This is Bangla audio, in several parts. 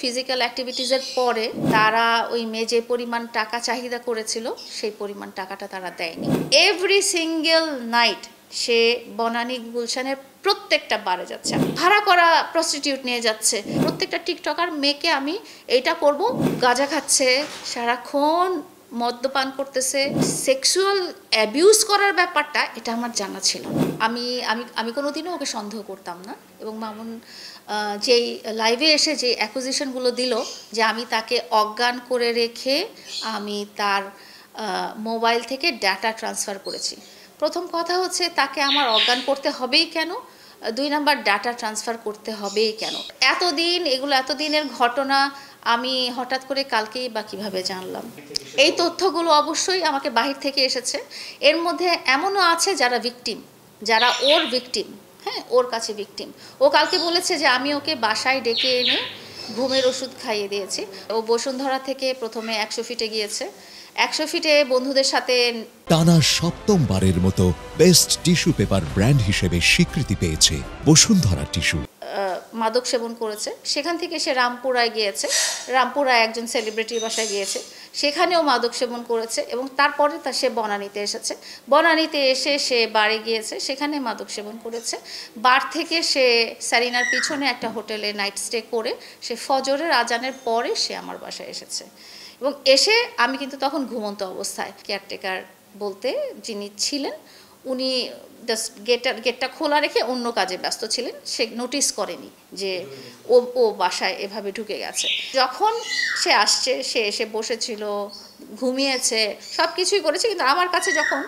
ফিজিক্যাল অ্যাক্টিভিটিসের পরে তারা ওই মেয়ে যে পরিমাণ টাকা চাহিদা করেছিল সেই পরিমাণ টাকাটা তারা দেয়নি। এভরি সিঙ্গেল নাইট সে বনানী গুলশানের প্রত্যেকটা বারে যাচ্ছে, ভাড়া করা প্রস্টিটিউট নিয়ে যাচ্ছে। প্রত্যেকটা টিকটকার মেয়েকে আমি এইটা করব, গাঁজা খাচ্ছে, সারাক্ষণ মদ্যপান করতেছে, সেক্সুয়াল অ্যাবিউজ করার ব্যাপারটা এটা আমার জানা ছিল না। আমি আমি আমি কোনোদিনও ওকে সন্দেহ করতাম না। এবং মামুন যেই লাইভে এসে যে অ্যাকুজিশনগুলো দিল যে আমি তাকে অজ্ঞান করে রেখে আমি তার মোবাইল থেকে ডাটা ট্রান্সফার করেছি। প্রথম কথা হচ্ছে তাকে আমার অজ্ঞান করতে হবেই কেন, 2 নাম্বার ডাটা ট্রান্সফার করতে হবেই কেন। এতদিনের ঘটনা আমি হঠাৎ করে কালকেই বা কীভাবে জানলাম? এই তথ্যগুলো অবশ্যই আমাকে বাহির থেকে এসেছে। এর মধ্যে এমনও আছে যারা ভিকটিম, যারা ওর ভিকটিম, হ্যাঁ, ওর কাছে ভিকটিম। ও কালকে বলেছে যে আমি ওকে বাসায় ডেকে এনে ঘুমের ওষুধ খাইয়ে দিয়েছি। ও বসুন্ধরা থেকে প্রথমে 100 ফিটে গিয়েছে, 100 ফিটে বন্ধুদের সাথে টানা 7মবারের মতো বেস্ট টিস্যু পেপার ব্র্যান্ড হিসেবে স্বীকৃতি পেয়েছে বসুন্ধরা টিস্যু। মাদক সেবন করেছে। সেখান থেকে সে রামপুরায় গিয়েছে, রামপুরায় একজন সেলিব্রিটির বাসায় গিয়েছে, সেখানেও মাদক সেবন করেছে। এবং তারপরে সে বনানীতে এসেছে, বনানীতে এসে সে বাড়ি গিয়েছে, সেখানে মাদক সেবন করেছে। বার থেকে সে সারিনার পিছনে একটা হোটেলে নাইট স্টে করে সে ফজরের আজানের পরে সে আমার বাসায় এসেছে। এবং এসে আমি কিন্তু তখন ঘুমন্ত অবস্থায়, কেয়ারটেকার বলতে যিনি ছিলেন উনি জাস্ট গেটটা খোলা রেখে অন্য কাজে ব্যস্ত ছিলেন, সে নোটিস করেনি যে ও বাসায় এভাবে ঢুকে গেছে। যখন সে আসছে, সে এসে বসেছিল, ঘুমিয়েছে, সব কিছুই করেছে। কিন্তু আমার কাছে যখন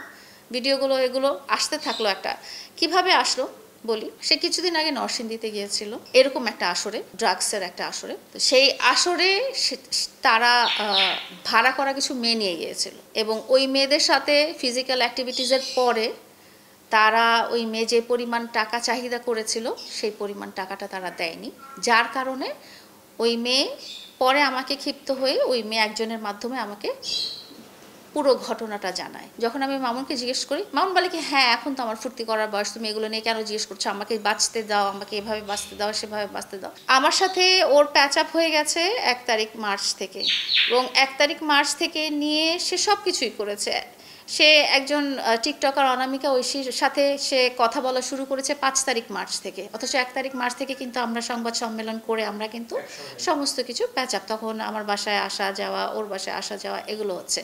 ভিডিওগুলো এগুলো আসতে থাকলো, একটা কিভাবে আসলো বলি, সে কিছুদিন আগে নরসিংদীতে গিয়েছিল এরকম একটা আসরে, ড্রাগসের একটা আসরে। তো সেই আসরে তারা ভাড়া করা কিছু মেয়ে নিয়ে গিয়েছিল এবং ওই মেয়েদের সাথে ফিজিক্যাল অ্যাক্টিভিটিসের পরে তারা ওই মেয়ে যে পরিমাণ টাকা চাহিদা করেছিল সেই পরিমাণ টাকাটা তারা দেয়নি। যার কারণে ওই মেয়ে পরে আমাকে ক্ষিপ্ত হয়ে ওই মেয়ে একজনের মাধ্যমে আমাকে পুরো ঘটনাটা জানায়। যখন আমি মামুনকে জিজ্ঞেস করি, মামুন বলে কি, হ্যাঁ এখন তো আমার ফুর্তি করার বয়স, তুমি এগুলো নিয়ে কেন জিজ্ঞেস করছো, আমাকে বাঁচতে দাও, আমাকে এভাবে বাঁচতে দাও, সেভাবে বাঁচতে দাও। আমার সাথে ওর প্যাচ আপ হয়ে গেছে 1 তারিখ মার্চ থেকে, এবং 1 তারিখ মার্চ থেকে নিয়ে সে সব কিছুই করেছে। সে একজন টিকটকার অনামিকা ঐশীর সাথে সে কথা বলা শুরু করেছে 5 তারিখ মার্চ থেকে, অথচ 1 তারিখ মার্চ থেকে কিন্তু আমরা সংবাদ সম্মেলন করে আমরা কিন্তু সমস্ত কিছু প্যাচ আপ, তখন আমার বাসায় আসা যাওয়া, ওর বাসায় আসা যাওয়া এগুলো হচ্ছে।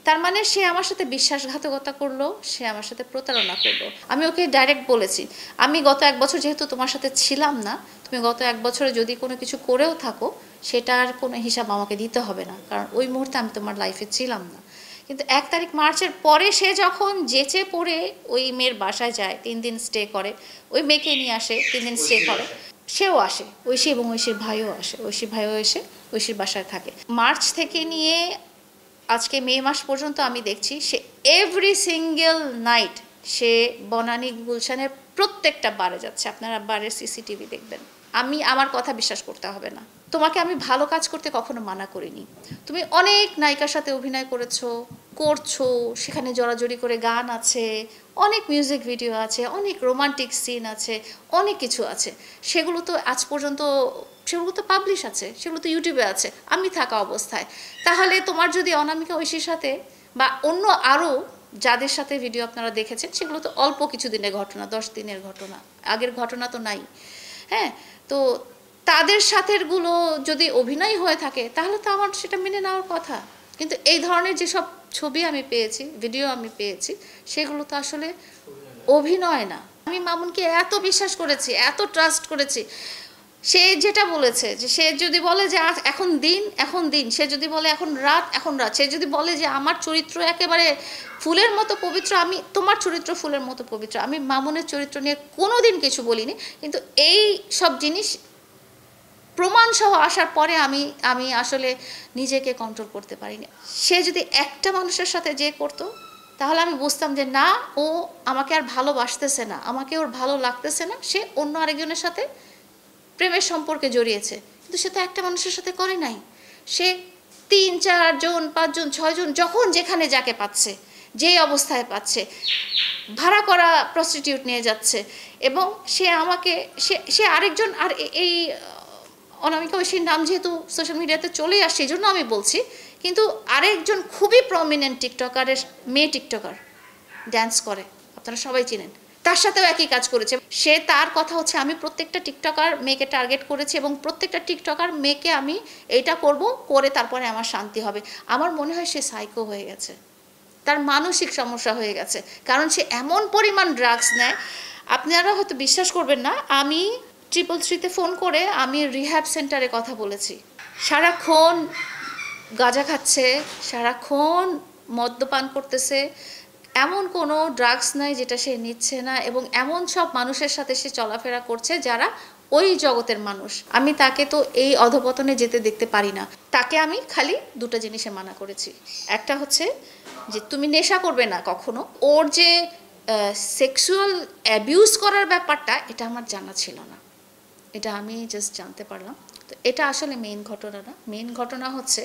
তার মানে সে আমার সাথে বিশ্বাসঘাতকতা করলো, সে আমার সাথে প্রতারণা করলো। আমি ওকে ডাইরেক্ট বলেছি, আমি গত 1 বছর যেহেতু তোমার সাথে ছিলাম না, তুমি গত 1 বছরে যদি কোনো কিছু করেও থাকো সেটার কোনো হিসাব আমাকে দিতে হবে না, কারণ ওই মুহূর্তে আমি তোমার লাইফে ছিলাম না। কিন্তু 1 তারিখ মার্চের পরে সে যখন যেচে পড়ে ওই মেয়ের বাসায় যায়, 3 দিন স্টে করে, ওই মেয়েকে নিয়ে আসে, 3 দিন স্টে করে, সেও আসে, ঐশী এবং ঐশীর ভাইও আসে, ঐশীর ভাইও এসে ঐশীর বাসায় থাকে। মার্চ থেকে নিয়ে আজকে মে মাস পর্যন্ত আমি দেখছি সে এভরি সিঙ্গেল নাইট সে বনানী গুলশানের প্রত্যেকটা বারে যাচ্ছে। আপনারা বারের সিসিটিভি দেখবেন। আমার কথা বিশ্বাস করতে হবে না। তোমাকে আমি ভালো কাজ করতে কখনো মানা করিনি। তুমি অনেক নায়িকার সাথে অভিনয় করছো, সেখানে জড়াজড়ি করে গান আছে, অনেক মিউজিক ভিডিও আছে, অনেক রোমান্টিক সিন আছে, অনেক কিছু আছে। সেগুলো তো আজ পর্যন্ত পাবলিশ আছে, সেগুলো তো ইউটিউবে আছে আমি থাকা অবস্থায়। তাহলে তোমার যদি অনামিকা ঐশীর সাথে বা অন্য আরও যাদের সাথে ভিডিও আপনারা দেখেছেন, সেগুলো তো অল্প কিছু দিনের ঘটনা, 10 দিনের ঘটনা, আগের ঘটনা তো নাই। হ্যাঁ, তো তাদের সাথেগুলো যদি অভিনয় হয়ে থাকে তাহলে তো আমার সেটা মেনে নেওয়ার কথা। কিন্তু এই ধরনের যেসব ছবি আমি পেয়েছি, ভিডিও আমি পেয়েছি, সেগুলো তো আসলে অভিনয় না। আমি মামুনকে এত বিশ্বাস করেছি, এত ট্রাস্ট করেছি। সে যেটা বলেছে যে সে যদি বলে যে এখন দিন, সে যদি বলে এখন রাত, সে যদি বলে যে আমার চরিত্র একেবারে ফুলের মতো পবিত্র, আমি তোমার চরিত্র ফুলের মতো পবিত্র, আমি মামুনের চরিত্র নিয়ে কোনোদিন কিছু বলিনি। কিন্তু এই সব জিনিস প্রমাণ সহ আসার পরে আমি আসলে নিজেকে কন্ট্রোল করতে পারিনি। সে যদি একটা মানুষের সাথে যে করতো তাহলে আমি বুঝতাম যে না, ও আমাকে আর ভালোবাসতেছে না, আমাকে ওর ভালো লাগতেছে না, সে অন্য আরেকজনের সাথে প্রেমের সম্পর্কে জড়িয়েছে। কিন্তু সে তো একটা মানুষের সাথে করে নাই, সে 3, 4 জন, 5 জন, 6 জন, যখন যেখানে যাকে পাচ্ছে, যেই অবস্থায় পাচ্ছে, ভাড়া করা প্রস্টিটিউট নিয়ে যাচ্ছে। এবং সে আমাকে সে আরেকজন, আর এই অনামিকা ঐশীর নাম যেহেতু সোশ্যাল মিডিয়াতে চলেই আসছে এই জন্য আমি বলছি, কিন্তু আরেকজন খুবই প্রমিনেন্ট টিকটকারের মেয়ে টিকটকার ড্যান্স করে, আপনারা সবাই চিনেন, তার সাথেও একই কাজ করেছে। সে তার কথা হচ্ছে আমি প্রত্যেকটা টিকটকার মেয়েকে টার্গেট করেছি এবং প্রত্যেকটা টিকটকার মেয়েকে আমি এইটা করব, করে তারপরে আমার শান্তি হবে। আমার মনে হয় সে সাইকো হয়ে গেছে, তার মানসিক সমস্যা হয়ে গেছে, কারণ সে এমন পরিমাণ ড্রাগস নেয়, আপনারা হয়তো বিশ্বাস করবেন না, আমি 333-তে ফোন করে আমি রিহ্যাব সেন্টারে কথা বলেছি। সারাক্ষণ গাঁজা খাচ্ছে, সারাক্ষণ মদ্যপান করতেছে, এমন কোনো ড্রাগস নাই যেটা সে নিচ্ছে না, এবং এমন সব মানুষের সাথে সে চলাফেরা করছে যারা ওই জগতের মানুষ। আমি তাকে তো এই অধপতনে যেতে দেখতে পারি না। তাকে আমি খালি দুটো জিনিসে মানা করেছি। একটা হচ্ছে যে তুমি নেশা করবে না কখনো। ওর যে সেক্সুয়াল অ্যাবিউজ করার ব্যাপারটা, এটা আমার জানা ছিল না, এটা আমি জাস্ট জানতে পারলাম। তো এটা আসলে মেইন ঘটনা না, মেইন ঘটনা হচ্ছে